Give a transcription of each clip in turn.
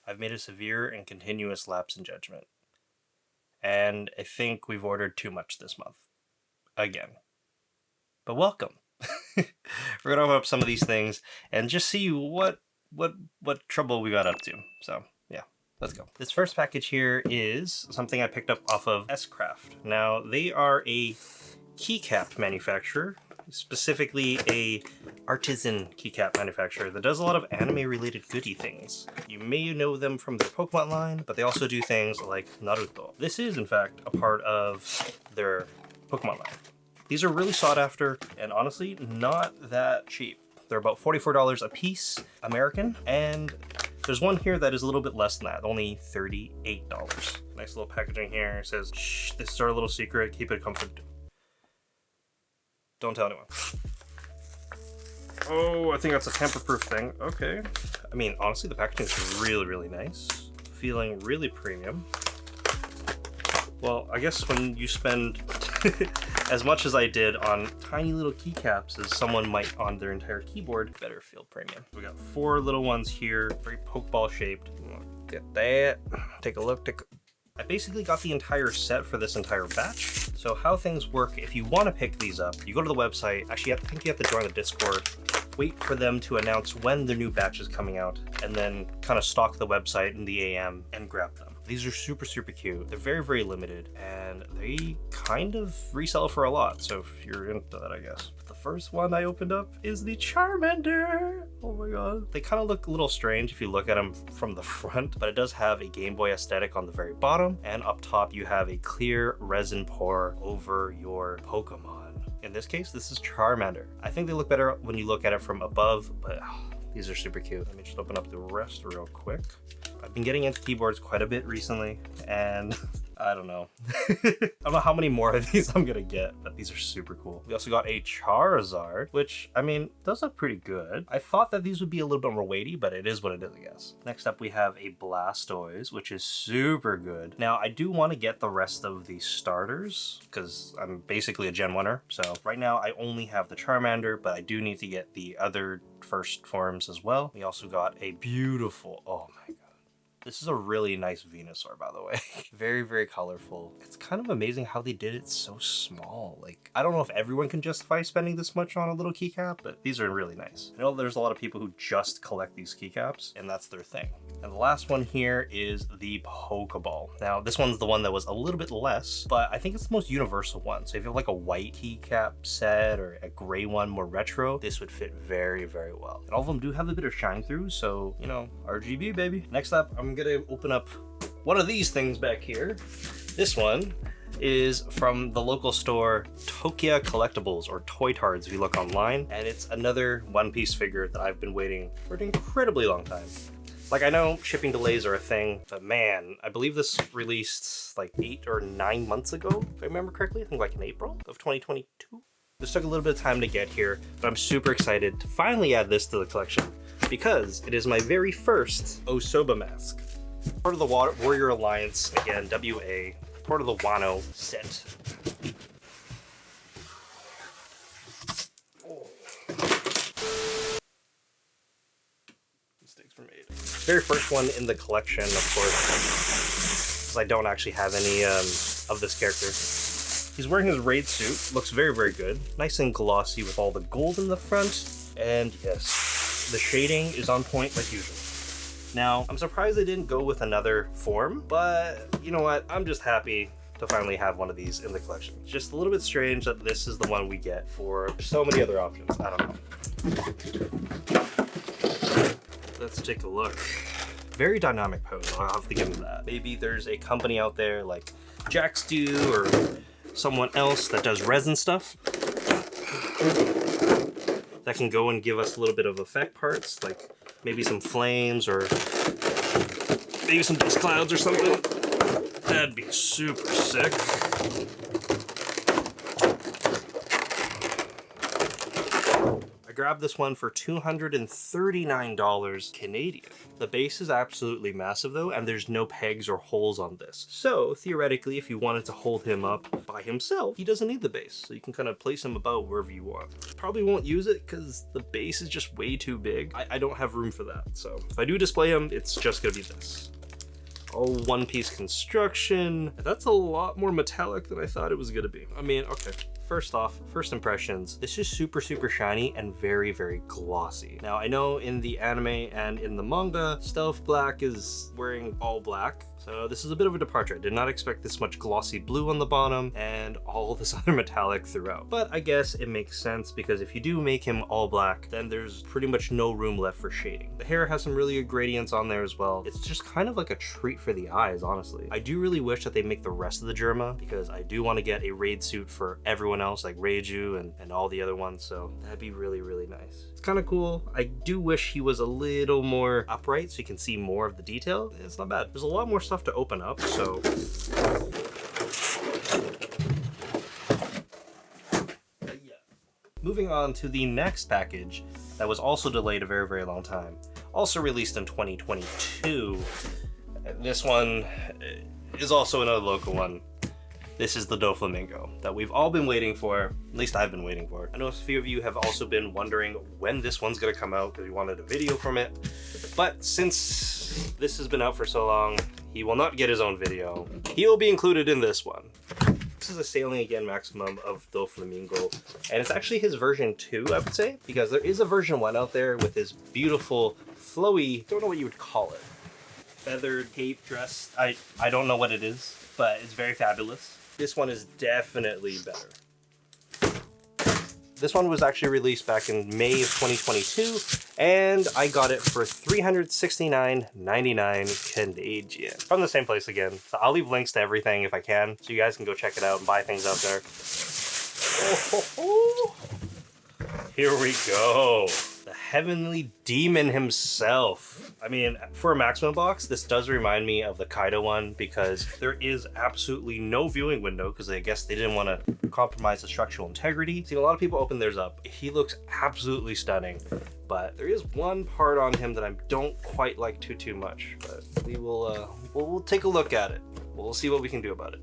I've made a severe and continuous lapse in judgment. And I think we've ordered too much this month. Again. But welcome. We're gonna open up some of these things and just see what trouble we got up to. So yeah, let's go. This first package here is something I picked up off of S-Craft. Now they are a keycap manufacturer, specifically a Artisan keycap manufacturer that does a lot of anime related goodie things. You may know them from their Pokemon line, but they also do things like Naruto. This is in fact a part of their Pokemon line. These are really sought after and honestly not that cheap. They're about $44 a piece, American, and there's one here that is a little bit less than that, only $38. Nice little packaging here. It says, shh, this is our little secret, keep it comfort. Don't tell anyone. Oh, I think that's a tamper-proof thing. Okay. I mean, honestly, the packaging is really, really nice. Feeling really premium. Well, I guess when you spend as much as I did on tiny little keycaps as someone might on their entire keyboard, better feel premium. We got 4 little ones here, very Pokeball shaped. Get that. Take a look. I basically got the entire set for this entire batch. So how things work, if you want to pick these up, you go to the website. Actually, I think you have to join the Discord, wait for them to announce when the new batch is coming out, and then kind of stalk the website in the AM and grab them. These are super, super cute. They're very, very limited, and they kind of resell for a lot, so if you're into that, I guess. But the first one I opened up is the Charmander. Oh my god. They kind of look a little strange if you look at them from the front, but it does have a Game Boy aesthetic on the very bottom, and up top you have a clear resin pour over your Pokemon. In this case, this is Charmander. I think they look better when you look at it from above, but these are super cute. Let me just open up the rest real quick. I've been getting into keyboards quite a bit recently, and I don't know. I don't know how many more of these I'm gonna get, but these are super cool. We also got a Charizard, which, I mean, does look pretty good. I thought that these would be a little bit more weighty, but it is what it is, I guess. Next up, we have a Blastoise, which is super good. Now, I do want to get the rest of the starters, because I'm basically a Gen 1er, so right now I only have the Charmander, but I do need to get the other first forms as well. We also got a beautiful, oh my god. This is a really nice Venusaur, by the way. Very, very colorful. It's kind of amazing how they did it so small. Like, I don't know if everyone can justify spending this much on a little keycap, but these are really nice. I know there's a lot of people who just collect these keycaps, and that's their thing. And the last one here is the Pokeball. Now, this one's the one that was a little bit less, but I think it's the most universal one. So if you have like a white keycap set or a gray one, more retro, this would fit very, very well. And all of them do have a bit of shine through, so, you know, RGB, baby. Next up, I'm gonna open up one of these things back here. This one is from the local store Tokia Collectibles, or Toy Tards if you look online, and it's another One Piece figure that I've been waiting for an incredibly long time. Like, I know shipping delays are a thing, but man, I believe this released like 8 or 9 months ago, if I remember correctly. I think like in April of 2022. This took a little bit of time to get here, but I'm super excited to finally add this to the collection because it is my very first Osoba mask. Part of the Warrior Alliance, again, WA, part of the Wano set. Oh. Mistakes were made. Very first one in the collection, of course, because I don't actually have any of this character. He's wearing his raid suit, looks very, very good. Nice and glossy with all the gold in the front, and yes, the shading is on point like usual. Now, I'm surprised they didn't go with another form, but you know what? I'm just happy to finally have one of these in the collection. It's just a little bit strange that this is the one we get for so many other options. I don't know. Let's take a look. Very dynamic pose, I'll have to give him that. Maybe there's a company out there like Jaxdu or someone else that does resin stuff that can go and give us a little bit of effect parts, like maybe some flames or maybe some dust clouds or something. That'd be super sick. I grabbed this one for $239 Canadian. The base is absolutely massive though, and there's no pegs or holes on this. So theoretically, if you wanted to hold him up by himself, he doesn't need the base. So you can kind of place him about wherever you want. Probably won't use it because the base is just way too big. I don't have room for that. So if I do display him, it's just gonna be this. All one-piece construction. That's a lot more metallic than I thought it was gonna be. I mean, okay. First off, first impressions, this is super, super shiny and very, very glossy. Now, I know in the anime and in the manga, Stealth Black is wearing all black. So this is a bit of a departure. I did not expect this much glossy blue on the bottom and all this other metallic throughout. But I guess it makes sense because if you do make him all black, then there's pretty much no room left for shading. The hair has some really good gradients on there as well. It's just kind of like a treat for the eyes, honestly. I do really wish that they make the rest of the Germa because I do want to get a raid suit for everyone else, like Reiju and all the other ones. So that'd be really, really nice. It's kind of cool. I do wish he was a little more upright so you can see more of the detail. It's not bad. There's a lot more stuff to open up, so yeah. Moving on to the next package that was also delayed a very, very long time, also released in 2022. This one is also another local one. This is the Doflamingo that we've all been waiting for, at least I've been waiting for. I know a few of you have also been wondering when this one's gonna come out because you wanted a video from it. But since this has been out for so long, he will not get his own video. He will be included in this one. This is a Sailing Again Maximum of Doflamingo, and it's actually his version 2, I would say, because there is a version 1 out there with this beautiful, flowy, don't know what you would call it, feathered cape dress. I don't know what it is, but it's very fabulous. This one is definitely better. This one was actually released back in May of 2022, and I got it for $369.99 Canadian. From the same place again. So I'll leave links to everything if I can, so you guys can go check it out and buy things out there. Oh, here we go. The Heavenly Demon himself. I mean, for a Maximum box, this does remind me of the Kaido one because there is absolutely no viewing window because I guess they didn't want to compromise the structural integrity. See, a lot of people open theirs up. He looks absolutely stunning, but there is one part on him that I don't quite like too much, but we will, we'll take a look at it. We'll see what we can do about it.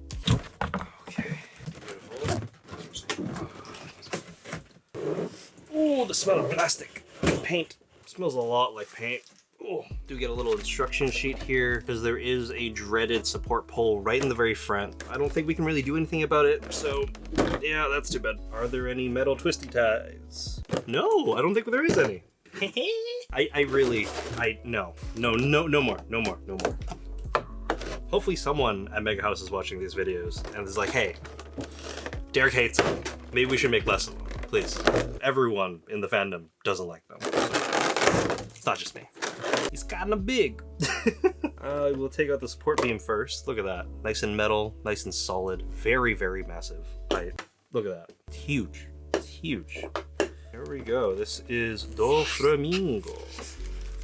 Okay, beautiful. Oh, the smell of plastic. Paint. It smells a lot like paint. Oh, do get a little instruction sheet here because there is a dreaded support pole right in the very front. I don't think we can really do anything about it, so yeah, that's too bad. Are there any metal twisty ties? No, I don't think there is any. No more. Hopefully someone at Mega House is watching these videos and is like, hey, Derek hates them. Maybe we should make less of them. Please. Everyone in the fandom doesn't like them. It's not just me. He's kinda big. We'll take out the support beam first. Look at that. Nice and metal, nice and solid. Very, very massive. Right. Look at that. It's huge. It's huge. Here we go. This is Doflamingo.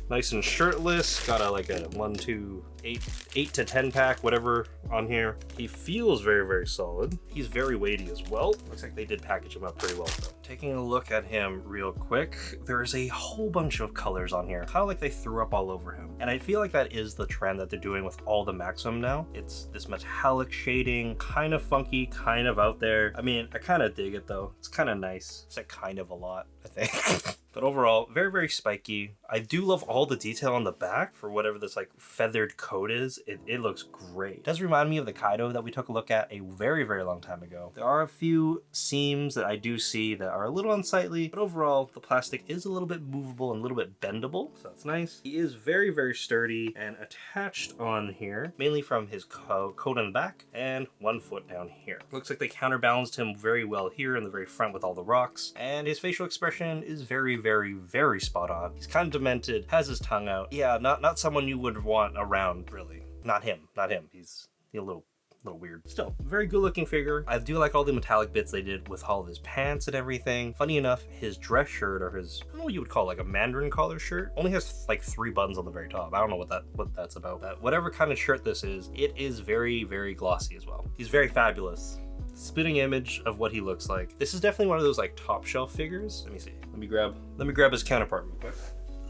Nice and shirtless. Got a 1, 2, 8 to 10 pack, whatever on here. He feels very, very solid. He's very weighty as well. Looks like they did package him up pretty well though. Taking a look at him real quick, there's a whole bunch of colors on here. Kind of like they threw up all over him. And I feel like that is the trend that they're doing with all the Maximum now. It's this metallic shading, kind of funky, kind of out there. I mean, I kind of dig it though. It's kind of nice. It's like kind of a lot, I think. But overall, very, very spiky. I do love all the detail on the back for whatever this like feathered coat is. It looks great. It does remind me of the Kaido that we took a look at a very, very long time ago. There are a few seams that I do see that are a little unsightly, but overall, the plastic is a little bit movable and a little bit bendable, so that's nice. He is very, very sturdy and attached on here, mainly from his coat on the back and 1 foot down here. Looks like they counterbalanced him very well here in the very front with all the rocks, and his facial expression is very, very, very spot on. He's kind of demented, has his tongue out. Yeah, not someone you would want around, really. Not him. He's a little weird. Still, very good looking figure. I do like all the metallic bits they did with all of his pants and everything. Funny enough, his dress shirt or his, I don't know what you would call like a Mandarin collar shirt, only has like 3 buttons on the very top. I don't know what that's about. But whatever kind of shirt this is, it is very, very glossy as well. He's very fabulous. spitting image of what he looks like. This is definitely one of those like top shelf figures. Let me see. Let me grab his counterpart real quick.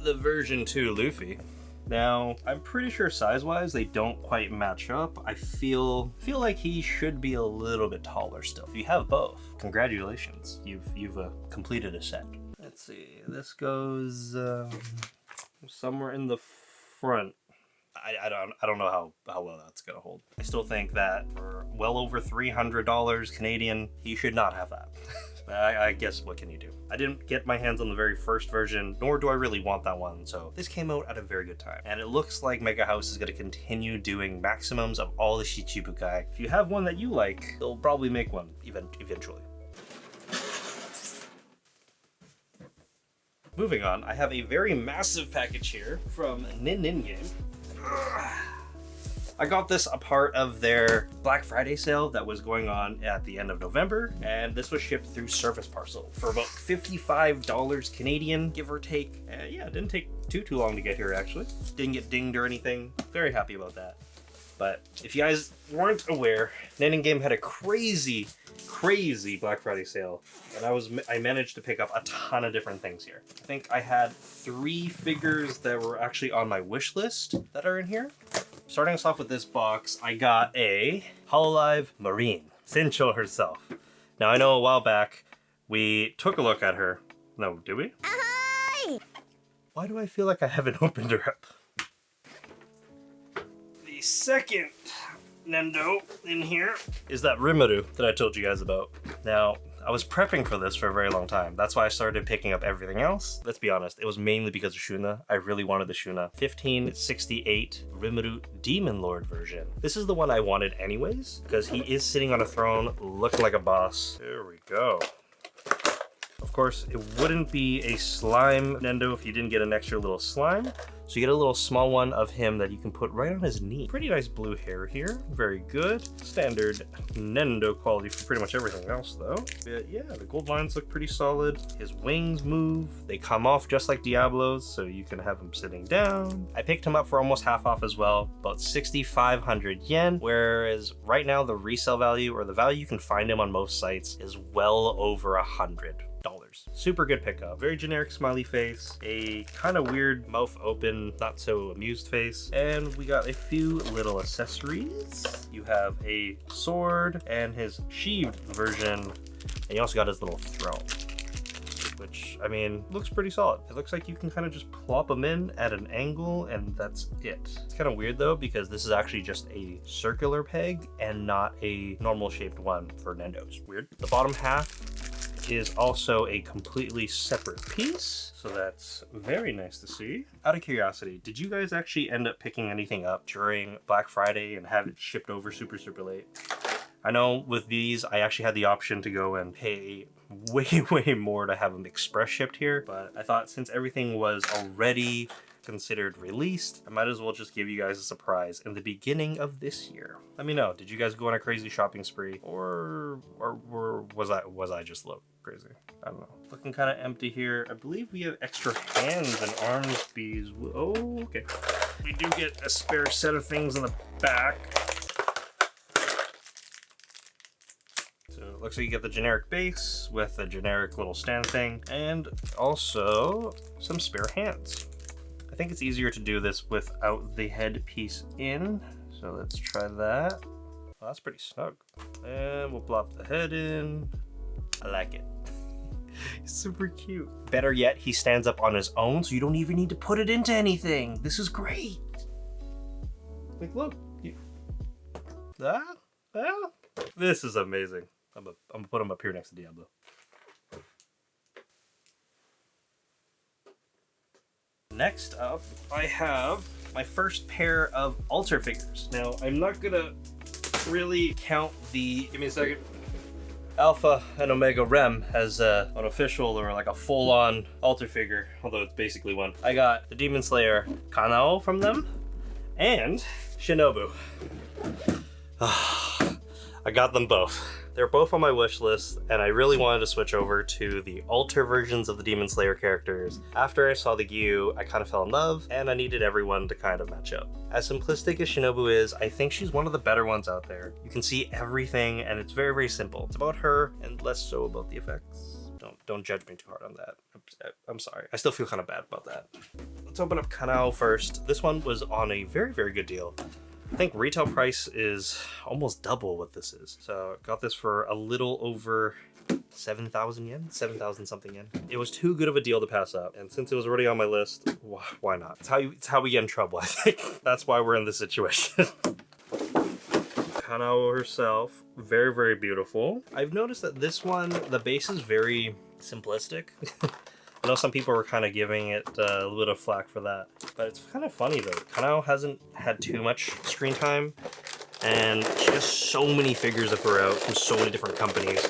The version 2 Luffy. Now, I'm pretty sure size-wise they don't quite match up. I feel like he should be a little bit taller still. If you have both, congratulations. You've completed a set. Let's see. This goes somewhere in the front. I don't know how well that's gonna hold. I still think that for well over $300 Canadian, he should not have that. I guess what can you do? I didn't get my hands on the very first version, nor do I really want that one, so this came out at a very good time. And it looks like Mega House is gonna continue doing maximums of all the Shichibukai. If you have one that you like, they'll probably make one eventually. Moving on, I have a very massive package here from Nin Game. I got this a part of their Black Friday sale that was going on at the end of November, and this was shipped through service parcel for about $55 Canadian, give or take. Yeah, it didn't take too long to get here actually. Didn't get dinged or anything. Very happy about that. But if you guys weren't aware, Nin Game had a crazy Black Friday sale, and I managed to pick up a ton of different things here. I think I had 3 figures that were actually on my wish list that are in here. Starting us off with this box, I got a Hololive Marine, Sincho herself. Now I know a while back we took a look at her. No, did we? Why do I feel like I haven't opened her up? The second Nendo in here is that Rimuru that I told you guys about. Now, I was prepping for this for a very long time. That's why I started picking up everything else. Let's be honest, it was mainly because of Shuna. I really wanted the Shuna 1568 Rimuru Demon Lord version. This is the one I wanted anyways, because he is sitting on a throne looking like a boss. There we go. Of course, it wouldn't be a slime Nendo if you didn't get an extra little slime. So you get a little small one of him that you can put right on his knee. Pretty nice blue hair here, very good. Standard Nendo quality for pretty much everything else though. But yeah, the gold lines look pretty solid. His wings move, they come off just like Diablo's, so you can have him sitting down. I picked him up for almost half off as well, about 6,500 yen, whereas right now the resale value, or the value you can find him on most sites, is well over $100. Super good pickup. Very generic smiley face, a kind of weird mouth open, not so amused face, and we got a few little accessories. You have a sword and his sheathed version, and you also got his little throne, which, I mean, looks pretty solid. It looks like you can kind of just plop them in at an angle, and that's it. It's kind of weird though, because this is actually just a circular peg and not a normal shaped one for Nendos. Weird. The bottom half is also a completely separate piece, so that's very nice to see. Out of curiosity, did you guys actually end up picking anything up during Black Friday and have it shipped over super late? I know with these, I actually had the option to go and pay way more to have them express shipped here, but I thought since everything was already considered released, I might as well just give you guys a surprise in the beginning of this year. Let me know, did you guys go on a crazy shopping spree, or was I just crazy? I don't know. Looking kind of empty here. I believe we have extra hands and arms bees. Oh, okay. We do get a spare set of things in the back. So it looks like you get the generic base with a generic little stand thing, and also some spare hands. I think it's easier to do this without the head piece in, so let's try that. Well, that's pretty snug. And we'll plop the head in. I like it. He's super cute. Better yet, he stands up on his own, so you don't even need to put it into anything. This is great. Like, look. This is amazing. I'm gonna put him up here next to Diablo. Next up, I have my first pair of altar figures. Now, I'm not gonna really count the, give me a second, Alpha and Omega Rem as an official or like a full-on altar figure, although it's basically one. I got the Demon Slayer Kanao from them, and Shinobu. I got them both. They're both on my wish list, and I really wanted to switch over to the alter versions of the Demon Slayer characters. After I saw the Gyu, I kind of fell in love, and I needed everyone to kind of match up. As simplistic as Shinobu is, I think she's one of the better ones out there. You can see everything, and it's very, very simple. It's about her, and less so about the effects. Don't judge me too hard on that. I'm sorry. I still feel kind of bad about that. Let's open up Kanao first. This one was on a very, very good deal. I think retail price is almost double what this is. So got this for a little over 7,000 yen? 7,000 something yen. It was too good of a deal to pass up. And since it was already on my list, why not? It's how we get in trouble, I think. That's why we're in this situation. Kanao herself, very, very beautiful. I've noticed that this one, the base is very simplistic. I know some people were kind of giving it a little bit of flack for that, but it's kind of funny though. Kanao hasn't had too much screen time, and she has so many figures of her out from so many different companies.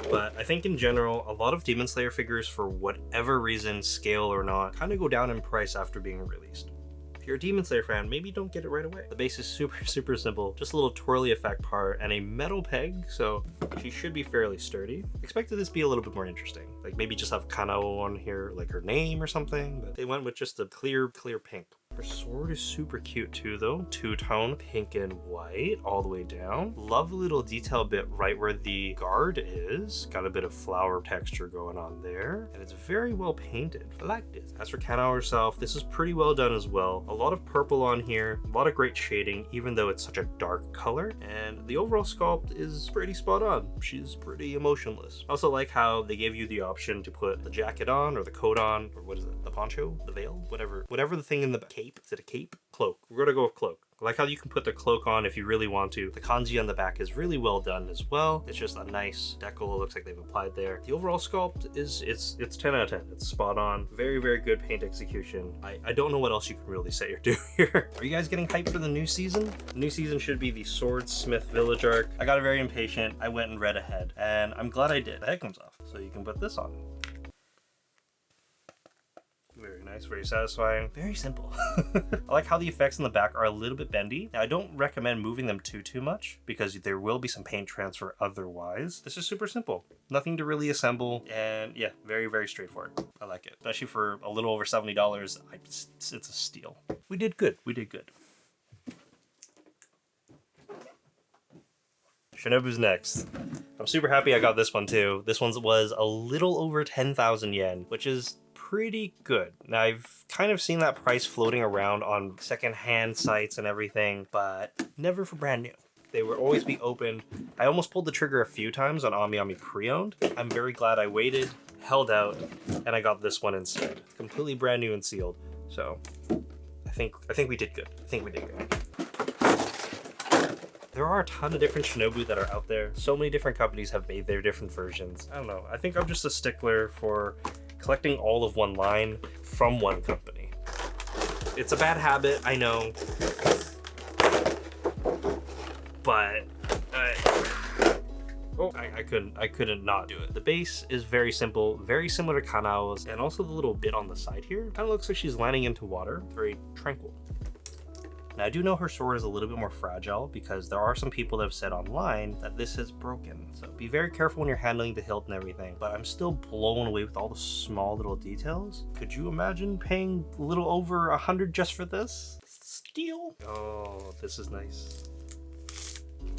But I think in general, a lot of Demon Slayer figures, for whatever reason, scale or not, kind of go down in price after being released. If you're a Demon Slayer fan, maybe don't get it right away. The base is super, super simple. Just a little twirly effect part and a metal peg, so she should be fairly sturdy. Expected this to be a little bit more interesting. Like maybe just have Kanao on here, like her name or something, but they went with just a clear pink. Her sword is super cute too though. Two-tone, pink and white, all the way down. Love the little detail bit right where the guard is. Got a bit of flower texture going on there. And it's very well painted. I like this. As for Kanao herself, this is pretty well done as well. A lot of purple on here, a lot of great shading, even though it's such a dark color. And the overall sculpt is pretty spot on. She's pretty emotionless. I also like how they gave you the option to put the jacket on or the coat on, or what is it? The poncho? The veil? Whatever the thing in the cape. Is it a cape? Cloak. We're gonna go with cloak. I like how you can put the cloak on if you really want to. The kanji on the back is really well done as well. It's just a nice decal. It looks like they've applied there. The overall sculpt is it's 10 out of 10. It's spot on. Very, very good paint execution. I don't know what else you can really say or do here. Are you guys getting hyped for the new season? The new season should be the Swordsmith Village arc. I got very impatient. I went and read ahead, and I'm glad I did. The head comes off, so you can put this on. Very nice, very satisfying, very simple. I like how the effects in the back are a little bit bendy. Now, I don't recommend moving them too much because there will be some paint transfer otherwise. This is super simple. Nothing to really assemble, and yeah, very, very straightforward. I like it. Especially for a little over $70, it's a steal. We did good. We did good. Shinobu's next. I'm super happy I got this one too. This one was a little over 10,000 yen, which is pretty good. Now, I've kind of seen that price floating around on secondhand sites and everything, but never for brand new. They will always be opened. I almost pulled the trigger a few times on Ami Ami pre-owned. I'm very glad I waited, held out, and I got this one instead. Completely brand new and sealed. So I think we did good. I think we did good. There are a ton of different Shinobu that are out there. So many different companies have made their different versions. I don't know. I think I'm just a stickler for collecting all of one line from one company. It's a bad habit, I know, but I couldn't not do it. The base is very simple, very similar to Kanao's, and also the little bit on the side here kind of looks like she's landing into water. Very tranquil. Now, I do know her sword is a little bit more fragile because there are some people that have said online that this is broken. So be very careful when you're handling the hilt and everything, but I'm still blown away with all the small little details. Could you imagine paying a little over 100 just for this? Steal. Oh, this is nice.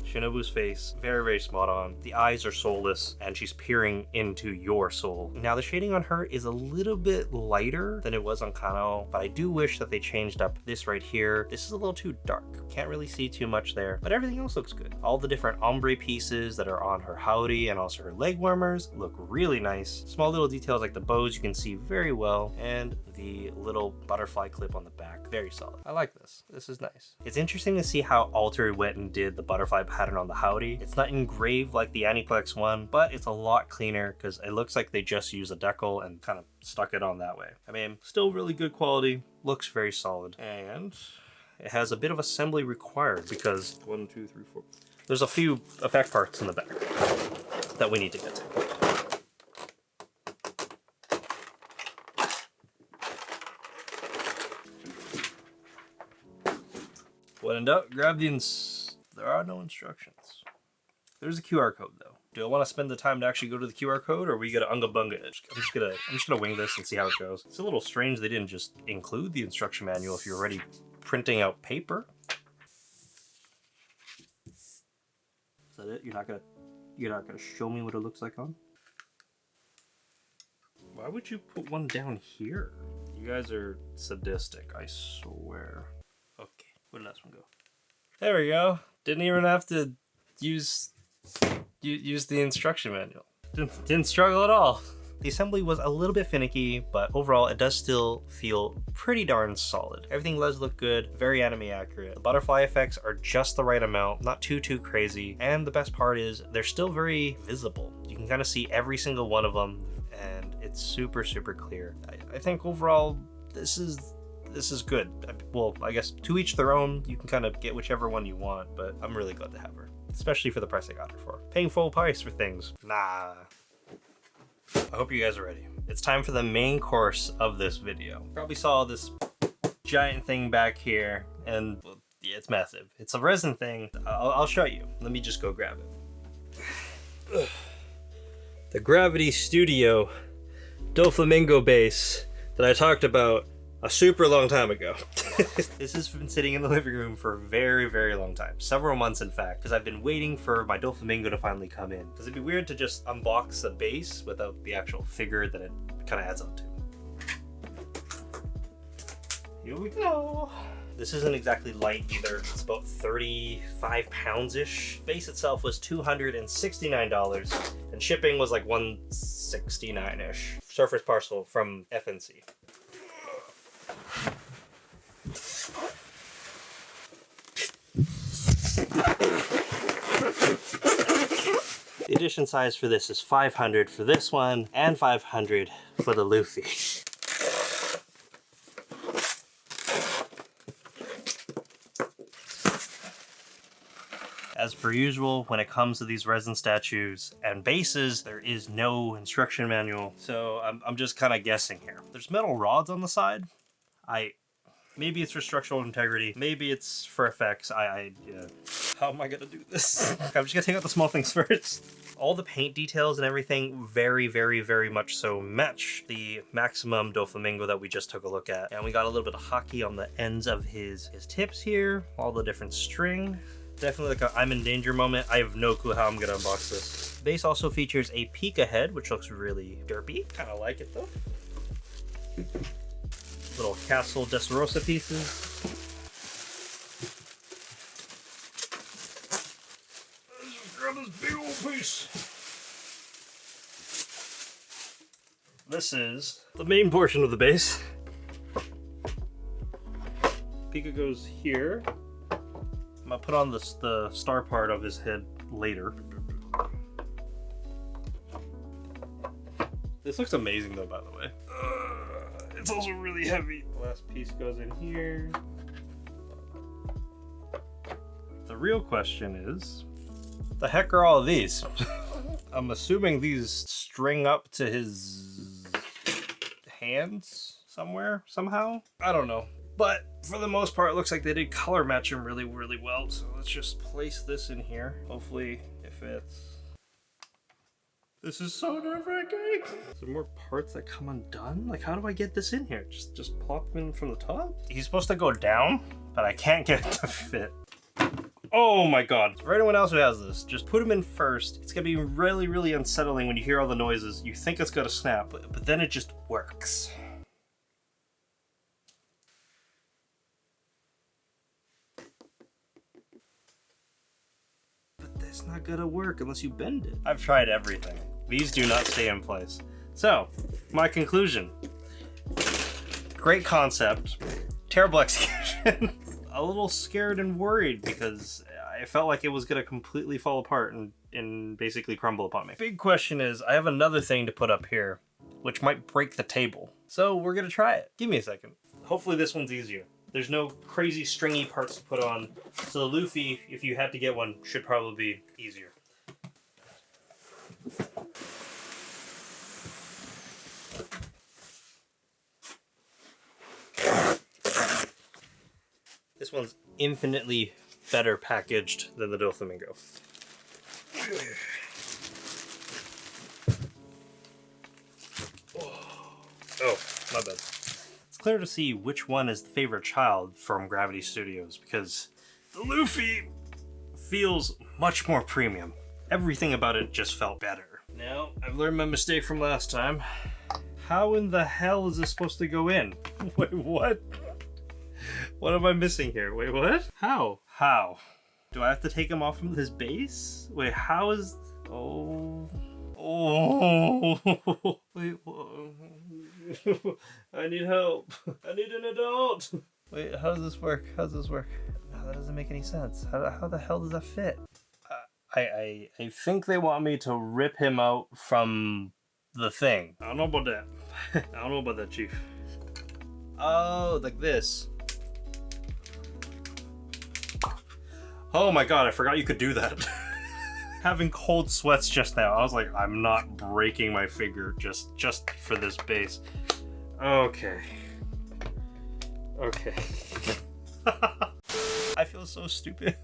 Shinobu's face, very, very spot on. The eyes are soulless, and she's peering into your soul. Now, the shading on her is a little bit lighter than it was on Kanao, but I do wish that they changed up this right here. This is a little too dark. Can't really see too much there, but everything else looks good. All the different ombre pieces that are on her howdy and also her leg warmers look really nice. Small little details like the bows you can see very well, and the little butterfly clip on the back, very solid. I like this. This is nice. It's interesting to see how Alter went and did the butterfly pattern on the howdy. It's not engraved like the Aniplex one, but it's a lot cleaner because it looks like they just used a decal and kind of stuck it on that way. I mean, still really good quality, looks very solid, and it has a bit of assembly required because 1, 2, 3, 4. There's a few effect parts in the back that we need to get to. When in doubt, grab the there are no instructions. There's a QR code though. Do I want to spend the time to actually go to the QR code, or are we gonna unga bunga it? I'm just gonna wing this and see how it goes. It's a little strange they didn't just include the instruction manual if you're already printing out paper. Is that it? You're not gonna show me what it looks like on? Why would you put one down here? You guys are sadistic, I swear. Okay, where did this one go? There we go. Didn't even have to use the instruction manual. Didn't struggle at all. The assembly was a little bit finicky, but overall it does still feel pretty darn solid. Everything does look good, very anime accurate. The butterfly effects are just the right amount, not too crazy. And the best part is they're still very visible. You can kind of see every single one of them, and it's super clear. I think overall this is good. Well, I guess to each their own. You can kind of get whichever one you want, but I'm really glad to have her. Especially for the price I got her for. Paying full price for things. Nah. I hope you guys are ready. It's time for the main course of this video. Probably saw this giant thing back here, and well, yeah, it's massive. It's a resin thing. I'll show you. Let me just go grab it. The Gravity Studio Doflamingo base that I talked about a super long time ago. This has been sitting in the living room for a very long time. Several months, in fact, because I've been waiting for my Doflamingo to finally come in. Because it'd be weird to just unbox the base without the actual figure that it kind of adds on to. Here we go. This isn't exactly light either. It's about 35 pounds-ish. Base itself was $269, and shipping was like $169-ish. Surface parcel from FNC. The edition size for this is 500 for this one, and 500 for the Luffy. As per usual, when it comes to these resin statues and bases, there is no instruction manual, so I'm just kind of guessing here. There's metal rods on the side. Maybe it's for structural integrity. Maybe it's for effects. Yeah. How am I gonna do this? I'm just gonna take out the small things first. All the paint details and everything very much so match the Maximum Doflamingo that we just took a look at. And we got a little bit of hockey on the ends of his tips here. All the different string. Definitely like a I'm in danger moment. I have no clue how I'm gonna unbox this. Base also features a Pika head, which looks really derpy. Kind of like it though. Little Castle Destarossa pieces. Let's just grab this big old piece. This is the main portion of the base. Pika goes here. I'm gonna put on the star part of his head later. This looks amazing though, by the way. It's also really heavy. The last piece goes in here. The real question is, the heck are all of these? I'm assuming these string up to his hands somewhere, somehow? I don't know. But for the most part, it looks like they did color match him really well. So let's just place this in here. Hopefully it fits. This is so nerve-wracking. Is there more parts that come undone? Like, how do I get this in here? Just plop them in from the top? He's supposed to go down, but I can't get it to fit. Oh my god. For anyone else who has this, just put him in first. It's gonna be really unsettling when you hear all the noises. You think it's gonna snap, but then it just works. But that's not gonna work unless you bend it. I've tried everything. These do not stay in place. So, my conclusion. Great concept. Terrible execution. A little scared and worried because I felt like it was going to completely fall apart and basically crumble upon me. Big question is, I have another thing to put up here, which might break the table. So we're going to try it. Give me a second. Hopefully this one's easier. There's no crazy stringy parts to put on. So the Luffy, if you had to get one, should probably be easier. This one's infinitely better packaged than the Doflamingo. Oh, my bad. It's clear to see which one is the favorite child from Gravity Studios because the Luffy feels much more premium. Everything about it just felt better. Now, I've learned my mistake from last time. How in the hell is this supposed to go in? Wait, what? What am I missing here? Wait, what? How? How? Do I have to take him off from his base? Wait, how is... Oh... Oh... Wait, I need help. I need an adult. Wait, how does this work? How does this work? No, that doesn't make any sense. How the hell does that fit? I think they want me to rip him out from the thing. I don't know about that. I don't know about that, Chief. Oh, like this. Oh my god, I forgot you could do that. Having cold sweats just now, I was like, I'm not breaking my finger just for this base. Okay. Okay. I feel so stupid.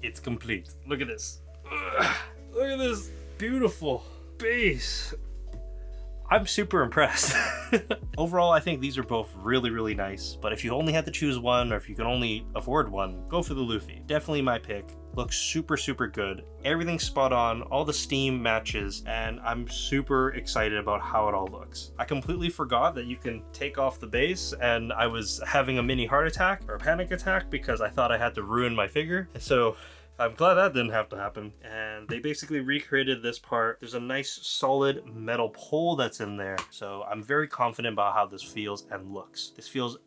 It's complete. Look at this. Ugh. Look at this beautiful base. I'm super impressed. Overall, I think these are both really, really nice, but if you only had to choose one, or if you can only afford one, go for the Luffy. Definitely my pick. Looks super, super good. Everything's spot on, all the steam matches, and I'm super excited about how it all looks. I completely forgot that you can take off the base, and I was having a mini heart attack, or a panic attack, because I thought I had to ruin my figure. So I'm glad that didn't have to happen. And they basically recreated this part. There's a nice solid metal pole that's in there. So I'm very confident about how this feels and looks. This feels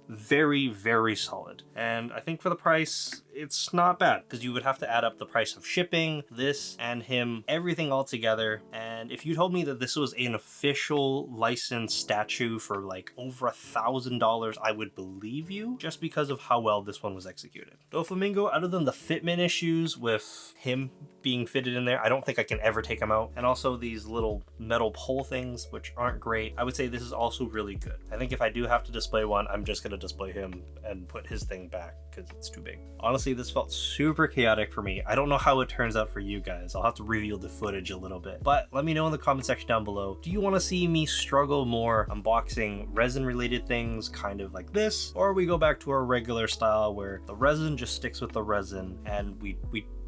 very, very solid. And I think for the price, it's not bad because you would have to add up the price of shipping, this and him, everything all together. And if you told me that this was an official licensed statue for like over $1,000, I would believe you just because of how well this one was executed. Doflamingo, other than the fitment issues with him being fitted in there, I don't think I can ever take him out. And also these little metal pole things, which aren't great. I would say this is also really good. I think if I do have to display one, I'm just gonna display him and put his thing back because it's too big. Honestly, this felt super chaotic for me. I don't know how it turns out for you guys. I'll have to reveal the footage a little bit, but let me know in the comment section down below. Do you want to see me struggle more unboxing resin related things kind of like this, or we go back to our regular style where the resin just sticks with the resin and we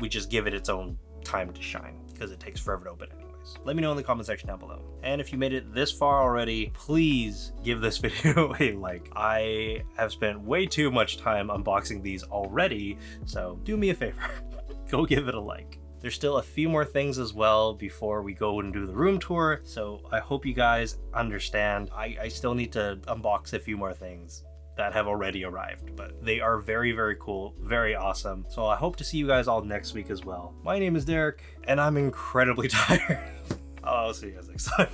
just give it its own time to shine because it takes forever to open anyways? Let me know in the comment section down below. And if you made it this far already, please give this video a like. I have spent way too much time unboxing these already, so do me a favor, go give it a like. There's still a few more things as well before we go and do the room tour, so I hope you guys understand. I still need to unbox a few more things that have already arrived, but they are very, very cool, very awesome. So I hope to see you guys all next week as well. My name is Derek, and I'm incredibly tired. I'll see you guys next time.